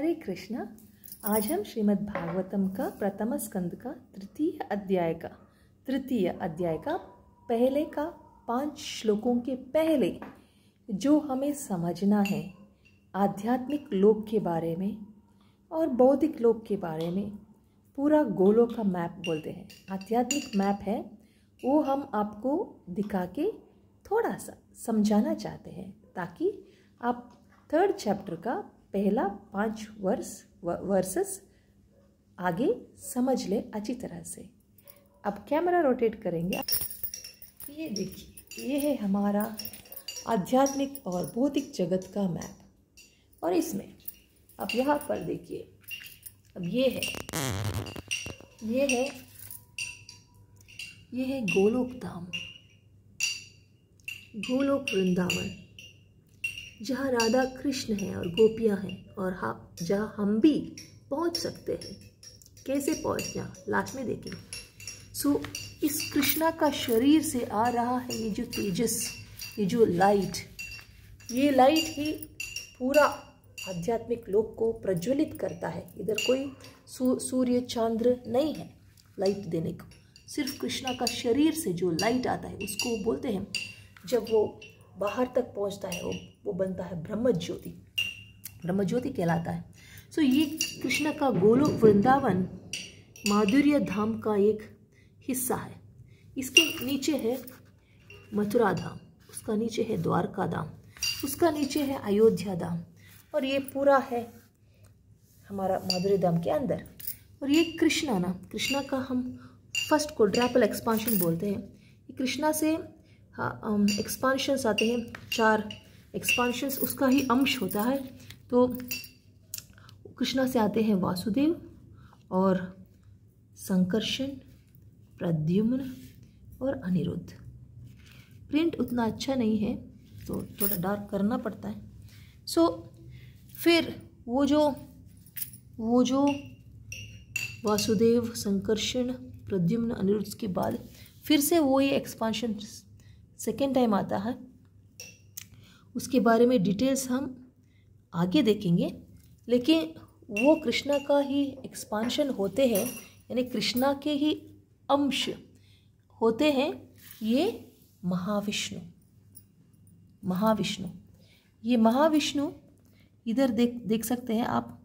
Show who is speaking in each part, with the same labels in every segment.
Speaker 1: हरे कृष्णा। आज हम श्रीमद् भागवतम का प्रथम स्कंद का तृतीय अध्याय का पहले का 5 श्लोकों के पहले जो हमें समझना है आध्यात्मिक लोक के बारे में और बौद्धिक लोक के बारे में, पूरा गोलोक का मैप बोलते हैं, आध्यात्मिक मैप है, वो हम आपको दिखा के थोड़ा सा समझाना चाहते हैं ताकि आप 3rd चैप्टर का पहला 5 वर्सेस आगे समझ ले अच्छी तरह से। अब कैमरा रोटेट करेंगे। ये देखिए, ये है हमारा आध्यात्मिक और भौतिक जगत का मैप। और इसमें अब यहाँ पर देखिए, अब ये है गोलोक धाम, गोलोक वृंदावन, जहाँ राधा कृष्ण हैं और गोपियाँ हैं, और जहाँ हम भी पहुँच सकते हैं। कैसे पहुँचना लास्ट में देखेंगे। सो इस कृष्णा का शरीर से आ रहा है ये जो तेजस, ये जो लाइट, ये लाइट ही पूरा आध्यात्मिक लोक को प्रज्वलित करता है। इधर कोई सूर्य चंद्र नहीं है लाइट देने को, सिर्फ कृष्णा का शरीर से जो लाइट आता है उसको बोलते हैं, जब वो बाहर तक पहुंचता है वो बनता है ब्रह्म ज्योति, ब्रह्म ज्योति कहलाता है। सो ये कृष्ण का गोलोक वृंदावन माधुर्य धाम का एक हिस्सा है। इसके नीचे है मथुरा धाम, उसका नीचे है द्वारका धाम, उसका नीचे है अयोध्या धाम, और ये पूरा है हमारा माधुर्य धाम के अंदर। और ये कृष्णा का हम फर्स्ट क्वाड्रपल एक्सपांशन बोलते हैं। ये कृष्णा से एक्सपांशंस आते हैं, 4 एक्सपांशंस उसका ही अंश होता है। तो कृष्णा से आते हैं वासुदेव और संकर्षण, प्रद्युम्न और अनिरुद्ध। प्रिंट उतना अच्छा नहीं है तो थोड़ा डार्क करना पड़ता है। सो फिर वो जो वासुदेव, संकर्षण, प्रद्युम्न, अनिरुद्ध के बाद फिर से वो ये एक्सपांशन सेकेंड टाइम आता है। उसके बारे में डिटेल्स हम आगे देखेंगे, लेकिन वो कृष्णा का ही एक्सपांशन होते हैं, यानी कृष्णा के ही अंश होते हैं ये महाविष्णु। ये महाविष्णु इधर देख सकते हैं आप,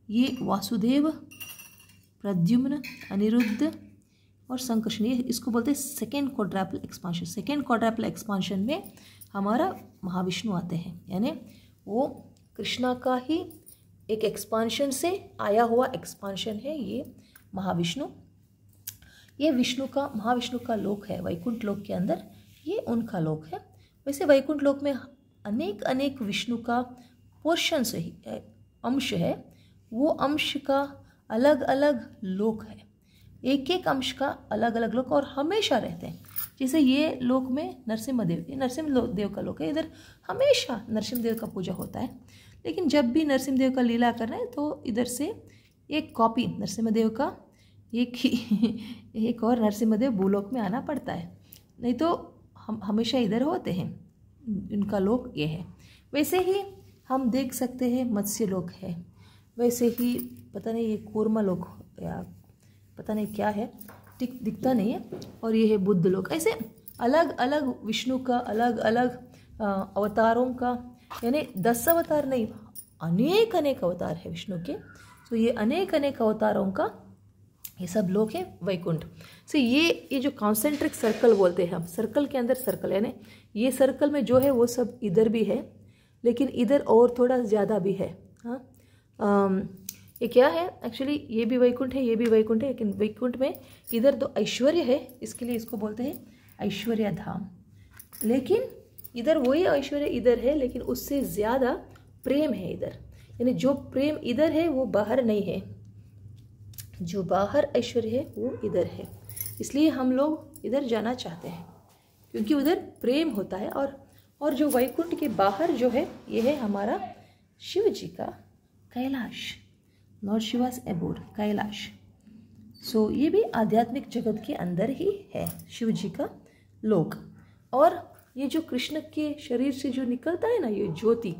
Speaker 1: ये वासुदेव, प्रद्युम्न, अनिरुद्ध और संकर्षण, ये इसको बोलते हैं second quadruple expansion. Second quadruple expansion में हमारा महाविष्णु आते हैं, यानी वो कृष्णा का ही एक एक्सपांशन से आया हुआ एक्सपांशन है ये महाविष्णु। ये महाविष्णु का लोक है वैकुंठ लोक के अंदर, ये उनका लोक है। वैसे वैकुंठ लोक में अनेक विष्णु का पोर्शन से ही अंश है, वो अंश का अलग अलग लोक है, एक अंश का अलग अलग लोक और हमेशा रहते हैं। जैसे ये लोक में नरसिम्हदेव, ये नरसिम्हदेव का लोक है, इधर हमेशा नरसिम्हदेव का पूजा होता है। लेकिन जब भी नरसिम्हदेव का लीला करना है तो इधर से एक कॉपी नरसिम्हदेव का एक और नरसिम्हदेव भूलोक में आना पड़ता है, नहीं तो हम हमेशा इधर होते हैं। इनका लोक ये है। वैसे ही हम देख सकते हैं मत्स्य लोक है, वैसे ही पता नहीं ये कूर्मा लोक या पता नहीं क्या है, दिखता नहीं है। और ये है बुद्ध लोक। ऐसे अलग अलग विष्णु का अलग अलग अवतारों का, यानी 10 अवतार नहीं, अनेक अवतार है विष्णु के। तो ये अनेक अवतारों का ये सब लोग है वैकुंठ। सो ये जो कॉन्सेंट्रिक सर्कल बोलते हैं हम, सर्कल के अंदर सर्कल, यानी ये सर्कल में जो है वो सब इधर भी है, लेकिन इधर और थोड़ा ज़्यादा भी है। हाँ, ये क्या है एक्चुअली, ये भी वैकुंठ है, ये भी वैकुंठ है, लेकिन वैकुंठ में इधर तो ऐश्वर्य है, इसके लिए इसको बोलते हैं ऐश्वर्य धाम। लेकिन इधर वही ऐश्वर्य इधर है, लेकिन उससे ज़्यादा प्रेम है इधर, यानी जो प्रेम इधर है वो बाहर नहीं है, जो बाहर ऐश्वर्य है वो इधर है। इसलिए हम लोग इधर जाना चाहते हैं क्योंकि उधर प्रेम होता है। और जो वैकुंठ के बाहर जो है ये है हमारा शिव जी का कैलाश, लॉर्ड शिवास एबोर्ड, कैलाश। सो ये भी आध्यात्मिक जगत के अंदर ही है शिव जी का लोक। और ये जो कृष्ण के शरीर से जो निकलता है ना, ये ज्योति,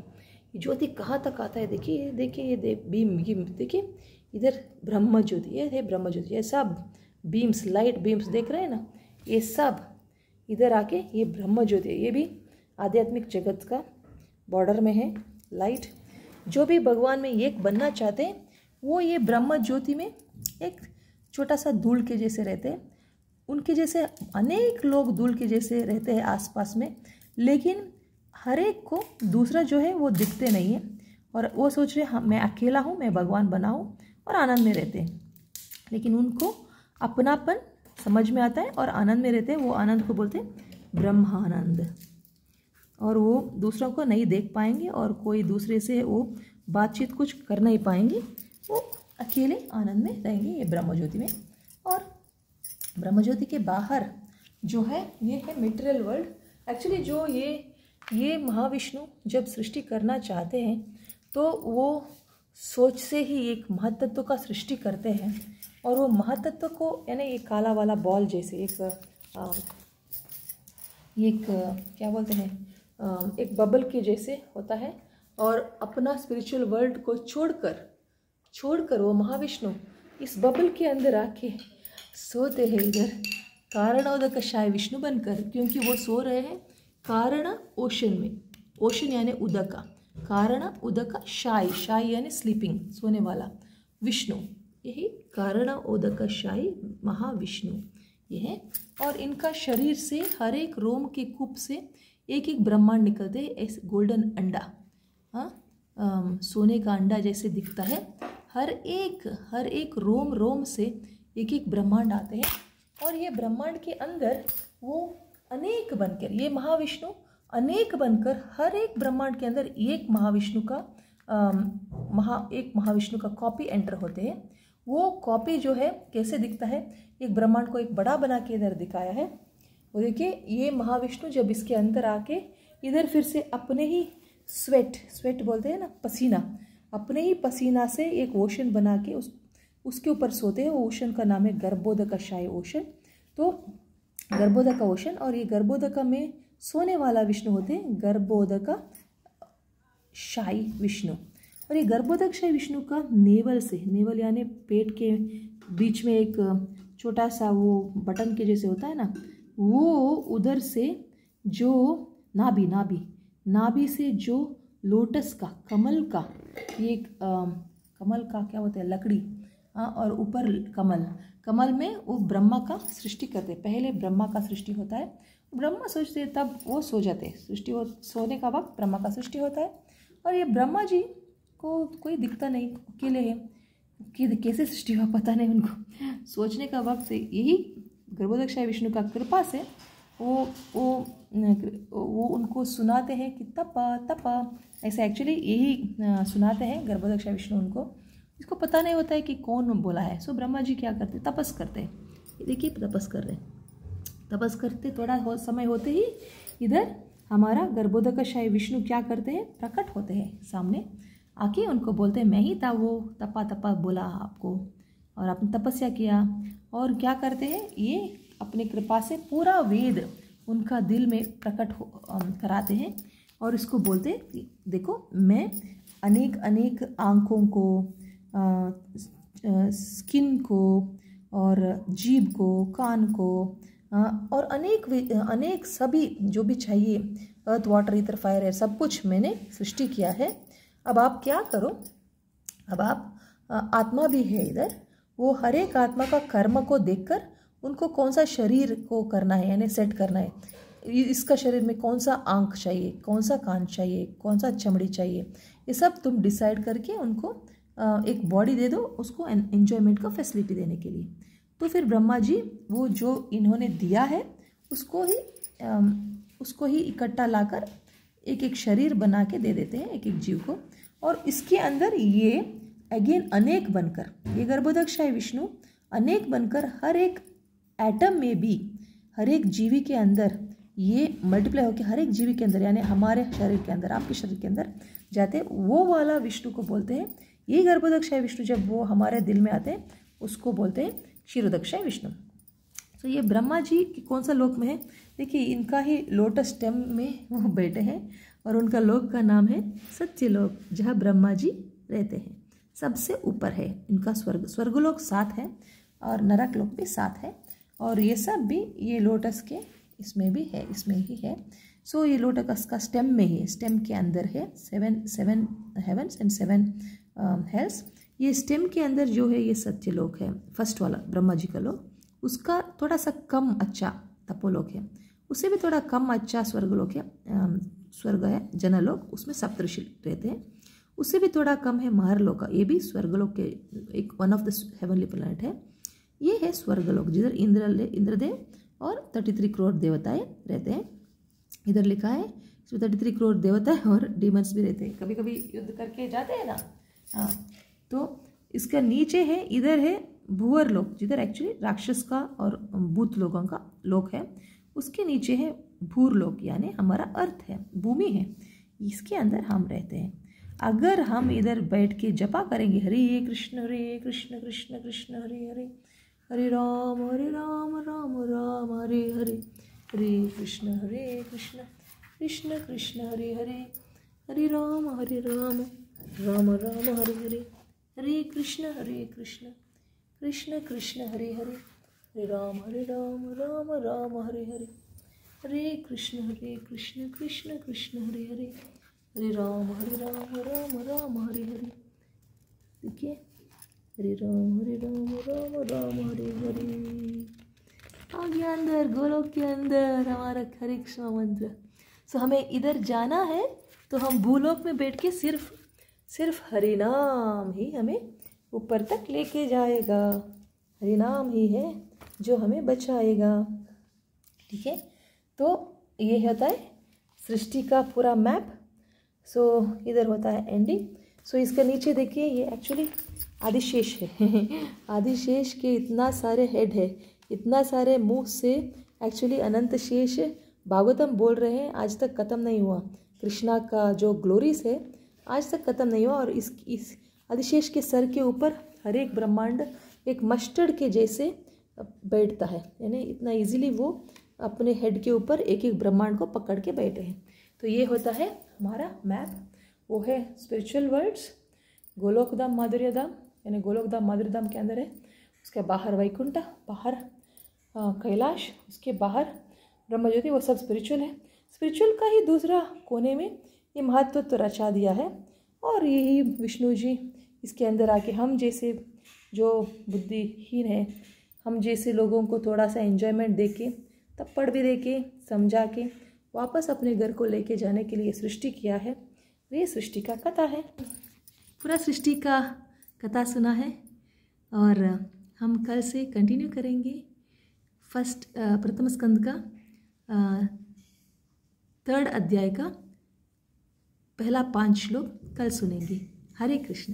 Speaker 1: ज्योति कहाँ तक आता है, देखिए देखिए ये बीम देखिए इधर ब्रह्म ज्योति, ये है ब्रह्म ज्योति, ये सब बीम्स लाइट बीम्स देख रहे हैं ना, ये सब इधर आके ये ब्रह्म ज्योति है। ये भी आध्यात्मिक जगत का बॉर्डर में है लाइट। जो भी भगवान में एक बनना चाहते हैं वो ये ब्रह्म ज्योति में एक छोटा सा धूल के जैसे रहते हैं। उनके जैसे अनेक लोग धूल के जैसे रहते हैं आसपास में, लेकिन हर एक को दूसरा जो है वो दिखते नहीं है और वो सोच रहे हाँ मैं अकेला हूँ, मैं भगवान बना हूँ और आनंद में रहते हैं। लेकिन उनको अपनापन समझ में आता है और आनंद में रहते हैं। वो आनंद को बोलते हैं ब्रह्मानंद। और वो दूसरों को नहीं देख पाएंगे और कोई दूसरे से वो बातचीत कुछ कर नहीं पाएंगे, वो अकेले आनंद में रहेंगे ये ब्रह्म ज्योति में। और ब्रह्म ज्योति के बाहर जो है ये है मटेरियल वर्ल्ड। एक्चुअली जो ये महाविष्णु जब सृष्टि करना चाहते हैं तो वो सोच से ही एक महतत्व का सृष्टि करते हैं। और वो महतत्व को यानी ये काला वाला बॉल जैसे एक क्या बोलते हैं, एक बबल के जैसे होता है। और अपना स्पिरिचुअल वर्ल्ड को छोड़कर वो महाविष्णु इस बबल के अंदर आके सोते हैं इधर कारणोदकशाय विष्णु बनकर, क्योंकि वो सो रहे हैं कारण ओशन में। ओशन यानी उदका, कारण उदका शाई यानी स्लीपिंग सोने वाला विष्णु, यही कारण उदकशाई महाविष्णु ये है। और इनका शरीर से हर एक रोम के कूप से एक एक ब्रह्मांड निकलते हैं, ऐसे गोल्डन अंडा, हाँ सोने का अंडा जैसे दिखता है। हर एक रोम से एक एक ब्रह्मांड आते हैं। और ये ब्रह्मांड के अंदर वो अनेक बनकर, ये महाविष्णु अनेक बनकर हर एक ब्रह्मांड के अंदर एक महाविष्णु का कॉपी एंटर होते हैं। वो कॉपी जो है कैसे दिखता है, एक ब्रह्मांड को एक बड़ा बना के इधर दिखाया है। वो देखिए ये महाविष्णु जब इसके अंदर आके इधर फिर से अपने ही स्वेट बोलते हैं ना, पसीना, अपने ही पसीना से एक ओशन बना के उसके ऊपर सोते हैं। वो ओशन का नाम है गर्भोदकशाई ओशन। तो गर्भोदका ओशन, और ये गर्भोदका में सोने वाला विष्णु होते हैं गर्भोदकशाई विष्णु। और ये गर्भोदकशाई विष्णु का नेवल यानी पेट के बीच में एक छोटा सा वो बटन के जैसे होता है ना, वो उधर से जो नाभि से जो लोटस का कमल का क्या होता है, लकड़ी, और ऊपर कमल में वो ब्रह्मा का सृष्टि करते। पहले ब्रह्मा का सृष्टि होता है, ब्रह्मा सोचते हैं तब वो सो जाते हैं, सोने का वक्त ब्रह्मा का सृष्टि होता है। और ये ब्रह्मा जी को कोई दिखता नहीं, अकेले हैं कि कैसे सृष्टि हुआ पता नहीं उनको, सोचने का वक्त से यही गर्भोदकशाई विष्णु का कृपा से वो उनको सुनाते हैं कि तप ऐसे एक्चुअली यही सुनाते हैं गर्भोदकशाई विष्णु उनको। इसको पता नहीं होता है कि कौन बोला है। सो ब्रह्मा जी क्या करते, तपस करते हैं। देखिए तपस कर रहे हैं, तपस करते थोड़ा समय होते ही इधर हमारा गर्भोदकशाई विष्णु क्या करते हैं, प्रकट होते हैं सामने आके। उनको बोलते हैं मैं ही था वो, तपा बोला आपको और आपने तपस्या किया। और क्या करते हैं, ये अपनी कृपा से पूरा वेद उनका दिल में प्रकट कराते हैं। और इसको बोलते हैं देखो मैं अनेक आँखों को, स्किन को और जीभ को, कान को, और अनेक सभी जो भी चाहिए, earth water ether fire air, सब कुछ मैंने सृष्टि किया है। अब आप क्या करो, अब आप आत्मा भी है इधर, वो हर एक आत्मा का कर्म को देखकर उनको कौन सा शरीर को करना है यानी सेट करना है, इसका शरीर में कौन सा आँख चाहिए, कौन सा कान चाहिए, कौन सा चमड़ी चाहिए, ये सब तुम डिसाइड करके उनको एक बॉडी दे दो, उसको एंजॉयमेंट का फैसिलिटी देने के लिए। तो फिर ब्रह्मा जी वो जो इन्होंने दिया है उसको ही इकट्ठा लाकर एक एक शरीर बना के दे देते हैं एक एक जीव को। और इसके अंदर ये अगेन अनेक बनकर, ये गर्भोदकशाई विष्णु अनेक बनकर हर एक एटम में भी, हर एक जीवी के अंदर ये मल्टीप्लाई होकर हर एक जीवी के अंदर यानी हमारे शरीर के अंदर, आपके शरीर के अंदर जाते, वो वाला विष्णु को बोलते हैं। ये गर्भोदकशाई विष्णु जब वो हमारे दिल में आते हैं उसको बोलते हैं क्षीरोदकशाई विष्णु। तो ये ब्रह्मा जी कौन सा लोक में है, देखिए इनका ही लोटस स्टेम में वो बैठे हैं और उनका लोक का नाम है सत्यलोक, जहाँ ब्रह्मा जी रहते हैं। सबसे ऊपर है इनका स्वर्ग, स्वर्गलोक 7 है और नरक लोक भी 7 है। और ये सब भी ये लोटस के इसमें भी है, इसमें ही है। सो ये लोटस का स्टेम में ही, स्टेम के अंदर है 7 हेवन्स एंड 7 हेल्स। ये स्टेम के अंदर जो है ये सत्यलोक है, फर्स्ट वाला ब्रह्मा जी का लोक। उसका थोड़ा सा कम अच्छा तपोलोक है, उससे भी थोड़ा कम अच्छा स्वर्गलोक है, स्वर्ग है जनलोक, उसमें सप्तऋषि रहते हैं। उससे भी थोड़ा कम है महरलोक, ये भी स्वर्गलोक के एक one of the heavenly planet है। ये है स्वर्गलोक जिधर इंद्रदेव और 33 करोड़ देवताएं रहते हैं। इधर लिखा है इसमें 33 करोड़ देवता और डीमंस भी रहते हैं, कभी कभी युद्ध करके जाते हैं ना। हाँ, तो इसका नीचे है, इधर है भूवर लोक, जिधर एक्चुअली राक्षस का और भूत लोगों का लोक है। उसके नीचे है भूर लोक, यानी हमारा अर्थ है, भूमि है, इसके अंदर हम रहते हैं। अगर हम इधर बैठ के जपा करेंगे हरे कृष्ण कृष्ण कृष्ण हरे हरे, हरे राम राम राम हरे हरे, हरे कृष्ण कृष्ण कृष्ण हरे हरे, हरे राम राम राम हरे हरे, हरे कृष्ण कृष्ण कृष्ण हरे हरे, हरे राम राम राम हरे हरे, हरे कृष्ण कृष्ण कृष्ण हरे हरे, हरे राम राम हरे हरे। देखिए, हरे राम राम हरे हरे। आ गया अंदर, गोलोक के अंदर हमारा हरे कृष्ण मंत्र। सो हमें इधर जाना है तो हम भूलोक में बैठ के सिर्फ हरि नाम ही हमें ऊपर तक लेके जाएगा। हरि नाम ही है जो हमें बचाएगा। ठीक है, तो ये होता है सृष्टि का पूरा मैप। सो इधर होता है एंडिंग। सो इसका नीचे देखिए, ये एक्चुअली आदिशेष है। आदिशेष के इतना सारे हेड है, इतना सारे मुंह से एक्चुअली अनंत शेष भागवतम बोल रहे हैं, आज तक ख़त्म नहीं हुआ। कृष्णा का जो ग्लोरीज है आज तक ख़त्म नहीं हुआ। और इस आदिशेष के सर के ऊपर हर एक ब्रह्मांड एक मस्टर्ड के जैसे बैठता है, यानी इतना इजीली वो अपने हेड के ऊपर एक एक ब्रह्मांड को पकड़ के बैठे हैं। तो ये होता है हमारा मैप, वो है स्पिरिचुअल वर्ल्ड्स। गोलोक धाम माधुर्य धाम, यानी गोलोक धाम माधुर्य धाम के अंदर है, उसके बाहर वैकुंठ, बाहर कैलाश, उसके बाहर ब्रह्मज्योति, वो सब स्पिरिचुअल है। स्पिरिचुअल का ही दूसरा कोने में ये महत्व तो रचा दिया है। और यही विष्णु जी इसके अंदर आके हम जैसे जो बुद्धिहीन है, हम जैसे लोगों को थोड़ा सा एंजॉयमेंट दे के, थप्पड़ भी दे के, समझा के वापस अपने घर को लेके जाने के लिए सृष्टि किया है। ये सृष्टि का कथा है, पूरा सृष्टि का कथा सुना है। और हम कल से कंटिन्यू करेंगे प्रथम स्कंद का 3rd अध्याय का पहला 5 श्लोक कल सुनेंगे। हरे कृष्ण।